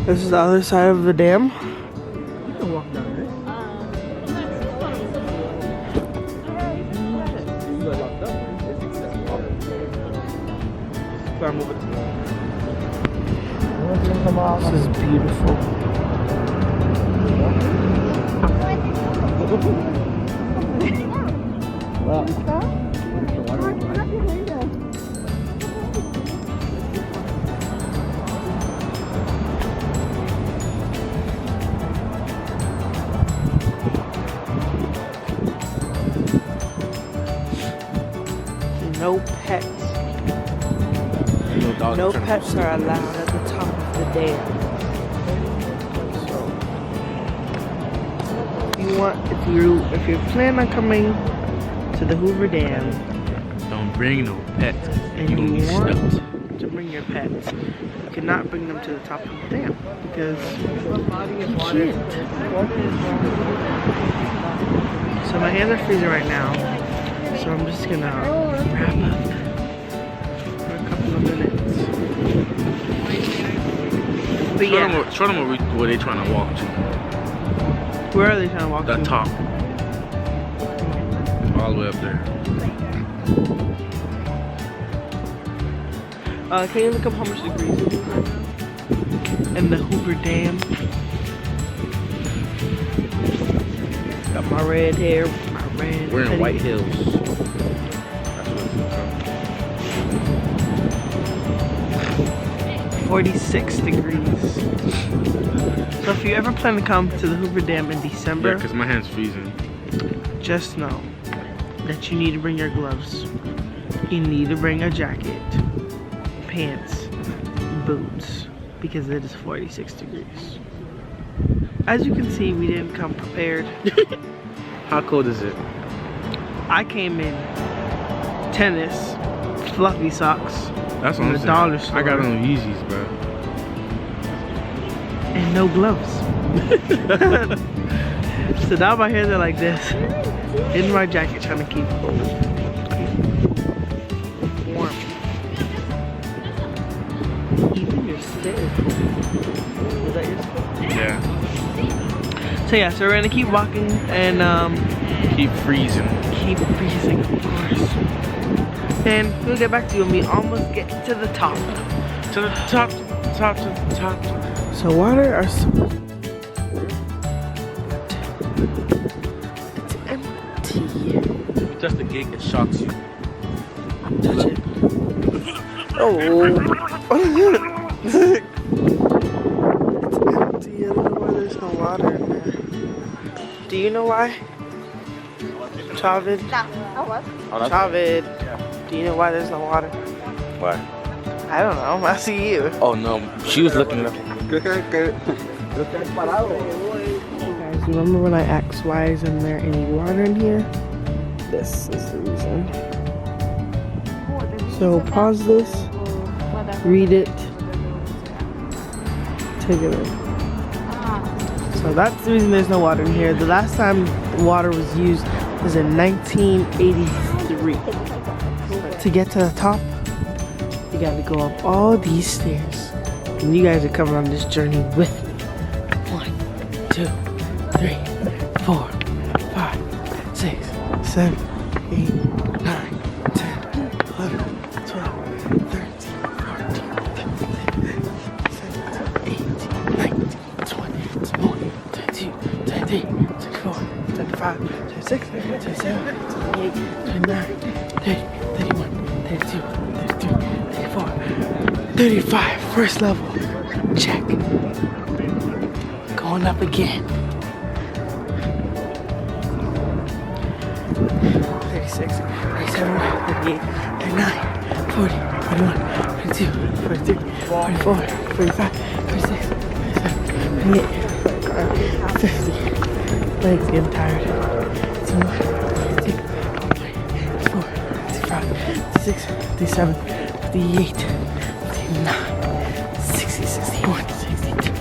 This is the other side of the dam. You can walk down there. You got locked up. Climb over. This is beautiful. No pets. No pets are allowed at the top of the dam. So, if you plan on coming to the Hoover Dam, don't bring no pets. And you want to bring your pets, you cannot bring them to the top of the dam because you can't. So my hands are freezing right now, so I'm just gonna wrap up for a couple of minutes. But yeah, show them where they trying to walk to. Where are they trying to walk to? The top. All the way up there. Can you look up how much degrees it is right now? And the Hoover Dam. Got my red hair, my red. We're in hoodie. White Hills. That's what it's 46 degrees. So if you ever plan to come to the Hoover Dam in December, yeah, because my hand's freezing. just know that you need to bring your gloves. You need to bring a jacket, pants, boots, because it is 46 degrees. As you can see, we didn't come prepared. How cold is it? I came in tennis, fluffy socks, That's from what the I'm dollar saying. store. I got on Yeezys, bro. And no gloves. So now my hands are like this, in my jacket, trying to keep warm. Even your spit is cold. Is that your spit? Yeah. So yeah, so we're gonna keep walking and Keep freezing. keep freezing, of course. And we'll get back to you when we almost get to the top. To the top, to the top, to the top. So water are supposed it's empty. Just the gate that shocks you. Touch it. Oh. It's empty. I don't know why there's no water in there. Do you know why? Chavid? Chavid. Do you know why there's no water? Why? I don't know. I see you. Oh no, she was looking up. Guys, remember when I asked why isn't there any water in here? This is the reason. So pause this, read it, take it in. So that's the reason there's no water in here. The last time water was used was in 1983. To get to the top, you gotta go up all these stairs. And you guys are coming on this journey with me. 1, 2, 3, 4, 5, 6, 7, 8, 9, 10, 11, 12, 13, 14, 15, 16, 17, 18, 19, 20, 21, 22, 23, 24, 25, 26, 27, 28, 29, 30, 31, 32, 33, 34, 35, first level. Check. Going up again. 36, 37, 38, 39, 40, 41, 42, 43, 44, 45, 46, 47, 48, 50. Legs getting tired. 51, 52, 54, 55, 56, 57, 58, 59, 60, 61, 62,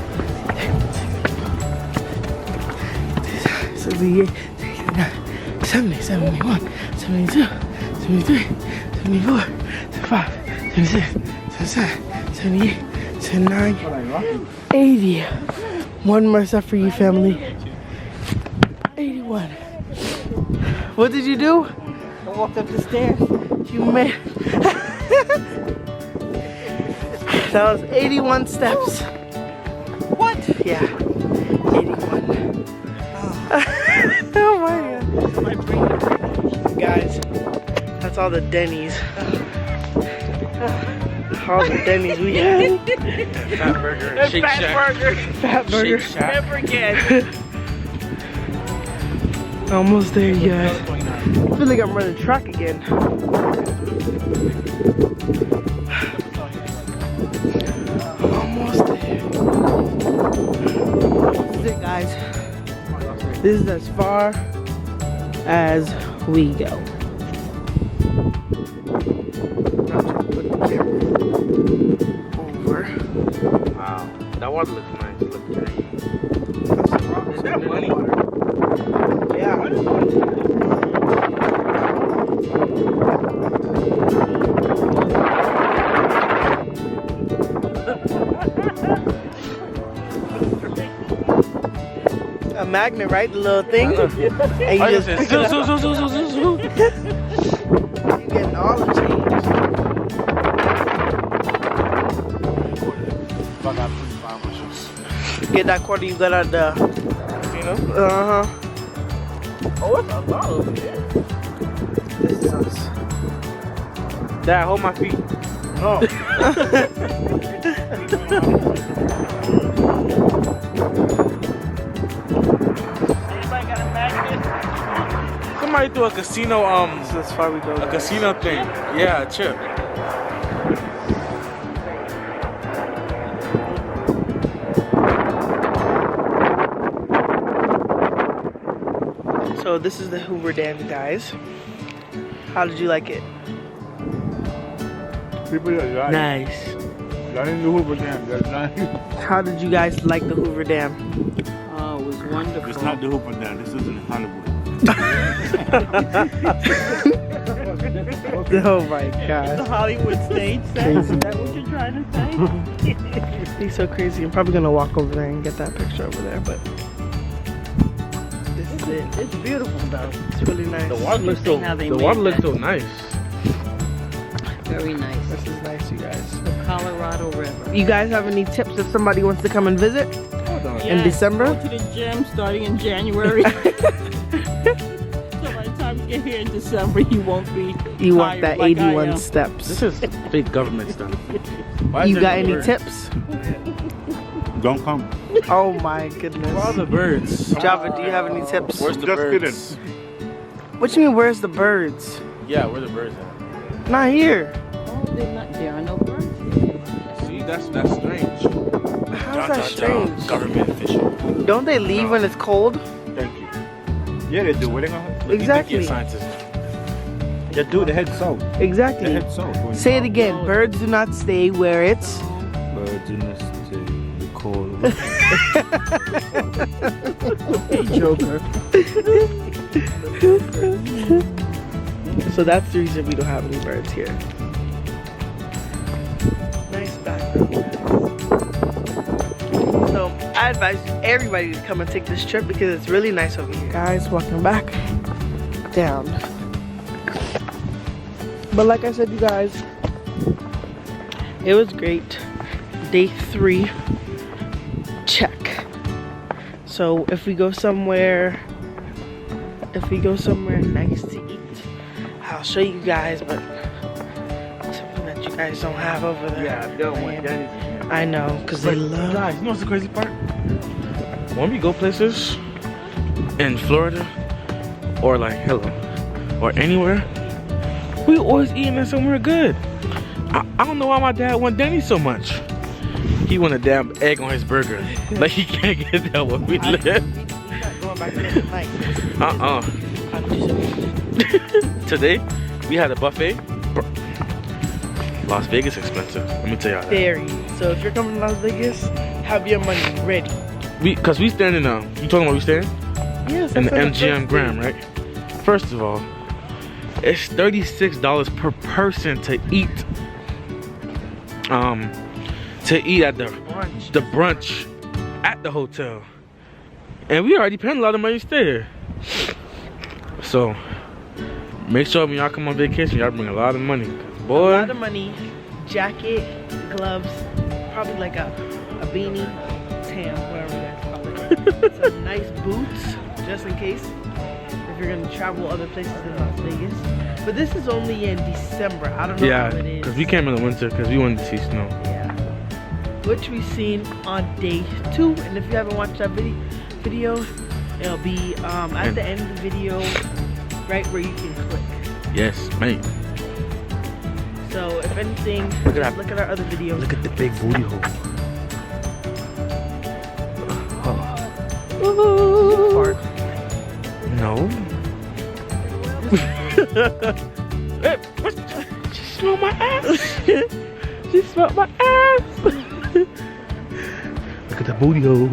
68, 69, 70, 71, 72, 73, 74, 75, 76, 77, 78, 10, 9, 80. One more step for you, family. 81. What did you do? I walked up the stairs. You made. That was 81 steps. What? Yeah, 81. Oh my god. Guys, that's all the Denny's. All the Denny's we had. Fat burger. Shake Shack. Fat burger. Shake Shack. Never again. Almost there, you guys. I feel like I'm running track again. Almost there. This is it, guys. This is as far as we go. Now to put the camera over. Wow. That water looks nice. Look green. That's the rock. Is that money? Yeah. A magnet, right? The little thing. And you just pick it up. You getting all the change. Get that quarter you got out the casino? Uh-huh. Oh, it's a lot over there. This is us. Dad, hold my feet. No. Anybody got a magnet? Somebody threw a casino, This is as far we go. a guys. casino thing. Yeah, a chip. So this is the Hoover Dam, guys. How did you like it? People that got Nice. got in the Hoover Dam. That's nice. How did you guys like the Hoover Dam? Oh, it was wonderful. It's not the Hoover Dam. This isn't Hollywood. Oh my The god. Hollywood stage set. Crazy. Is that what you're trying to say? He's so crazy. I'm probably gonna walk over there and get that picture over there, but this is it. It's beautiful though. It's really nice. The water looks so. How they The made water looks that. so nice. Very nice. This is nice, you guys. The Colorado River. You guys have any tips if somebody wants to come and visit? In December? Go to the gym starting in January. So by the time you get here in December, you won't be You want tired that like I 81 am. steps. This is fake government stuff. Why is You there got no any birds? tips? Don't come. Oh my Where are goodness. the birds? Java, do you have any tips? Where's the Just birds? What you mean, where's the birds? Yeah, where the birds at? Not here. Oh, there are no birds here. See, that's strange. How's that strange? Government official. Don't they leave when it's cold? Thank you. Yeah, they do. What they gonna? Exactly. Scientists. They do. They head south. They Exactly. head south. Say it again. Birds do not stay where it's. Birds in the cold. Hey, Joker. So that's the reason we don't have any birds here. Nice background. So I advise everybody to come and take this trip because it's really nice over here. Guys, welcome back down. But like I said, you guys, it was great. Day 3, check. So if we go somewhere nice to eat, I'll show you guys, but something that you guys don't have over there. Yeah, they don't want Denny's in here. I know, because they love. Guys, you know what's the crazy part? When we go places in Florida or like or anywhere, we always eating at somewhere good. I don't know why my dad want Denny's so much. He want a damn egg on his burger. Like he can't get that where we live. Going back there tonight. How did you say? Today we had a buffet. Las Vegas expensive. Let me tell y'all that. Very. So if you're coming to Las Vegas, have your money ready. Cause we stand in you talking about we stand? Yes. In the that's what MGM Grand, right? First of all, it's $36 per person to eat to eat at the brunch at the hotel. And we already paid a lot of money to stay here. So make sure when y'all come on vacation, y'all bring a lot of money. Boy. A lot of money, jacket, gloves, probably like a beanie, tam, whatever you guys call it. Some nice boots, just in case if you're gonna travel other places in Las Vegas. But this is only in December. I don't know how it is. because we came in the winter because we wanted to see snow. Yeah. Which we've seen on day 2. And if you haven't watched that video, it'll be at the end of the video, right where you can click. Yes, mate. So if anything, Look at that. look at our other videos. Look at the big booty hole. Fart. No. Hey, what? She smelled my ass. She smelled my ass. Look at the booty hole.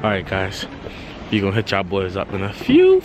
Alright guys, we gonna hit y'all boys up in a few.